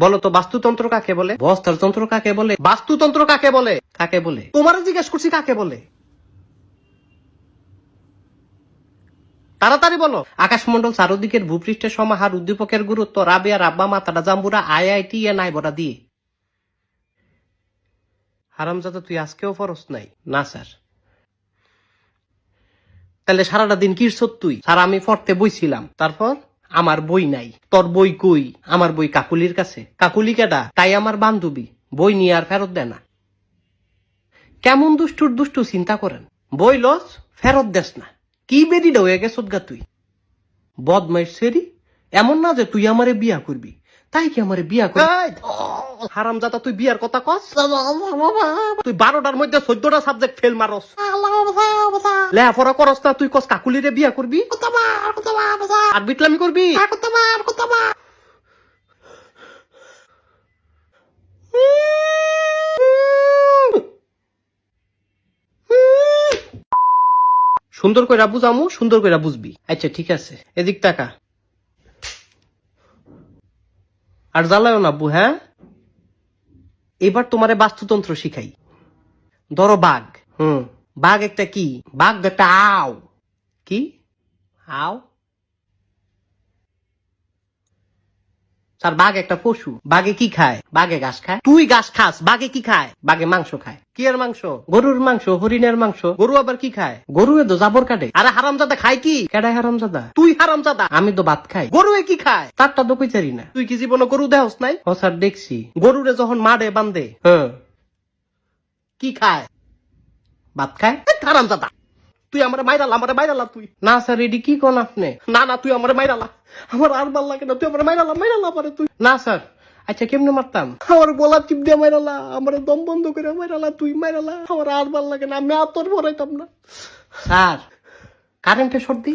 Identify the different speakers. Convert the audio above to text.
Speaker 1: বলো তো বাস্তুতন্ত্র কাকে বলে? বস্ত্রতন্ত্র কাকে বলে? বাস্তুতন্ত্র কাকে বলে? কাকে বলে? তোমারও জিজ্ঞেস করছি কাকে বলে। তাড়াতাড়ি বলো। আকাশমন্ডল চারদিকের ভূপৃষ্ঠের সমাহার, উদ্দীপকের গুরুত্ব, রাবেয়া রাব্বা মাতারা জাম্বুরা আইআইটি এ নাই বড়া দিয়ে। হারামজাদা তুই আজকেও ফরস নাই? না স্যার। তাহলে সারাটা দিন কি তুই? স্যার আমি পড়তে বইছিলাম। তারপর? আমার বই নাই। তোর বই কই? আমার বই কাকুলির কাছে। কাকুলি কেডা? তাই আমার বান্ধবী। বই নিয়ে আর ফেরত দেয় না। কেমন দুষ্টুর দুষ্টু চিন্তা করেন। বই লস ফেরত দেস না। কি বেরিটা হয়ে গেছ গা তুই? বদমাইশ সেরি। এমন না যে তুই আমারে বিয়া করবি। তাই কি আমারে বিয়া করবি? হারামজাদা তুই বিয়ার কথা কস? তুই 12টার মধ্যে 14টা সাবজেক্ট ফেল মারস। লেখাপড়া করস না, তুই কস কাকুলিরে বিয়া করবি আর বিটলামি করবি। সুন্দর কইরা বুঝামু, সুন্দর কইরা বুঝবি। আচ্ছা ঠিক আছে, এদিক টাকা আর জ্বালায়ও না আব্বু। হ্যাঁ, এবার তোমারে বাস্তুতন্ত্র শিখাই। ধরো বাঘ। বাঘ একটা কি? বাঘ একটা আও। কি আও? স্যার বাঘ একটা পশু। বাঘে কি খায়? বাঘে ঘাস খায়। তুই ঘাস খাস, বাঘে কি খায়? বাঘে মাংস খায়। কি এর মাংস? গরুর মাংস, হরিণের মাংস। গরু আবার কি খায়? গরু তো জাবর কাটে। আরে হারামজাদা খায় কি? কেডায় হারামজাদা? তুই হারামজাদা। আমি তো ভাত খাই। গরু কি খায়? তারটা তো কইতারি না। তুই কি জীবনে গরু দেহস নাই? ও স্যার দেখছি। গরুরে যখন মারে বান্ধে কি খায়? ভাত খায়। হারামজাদা তুই আমার মাইরালা তুই। না স্যার এডি কি কোন আপনি? না তুই আমার মাইরালা। আমার আর ভাল লাগে না, তুই আমার মাইরালা পারে তুই। না স্যার। আচ্ছা কেমনে মারতাম? আমার গলা টিপ দিয়ে মাইরালা, আমার দম বন্ধ করে মাইরালা, তুই মাইরালা। আমার আর ভাল লাগে না, আমি আর তোর ভরাইতাম না। স্যার কারেন্টের শর্ট দি।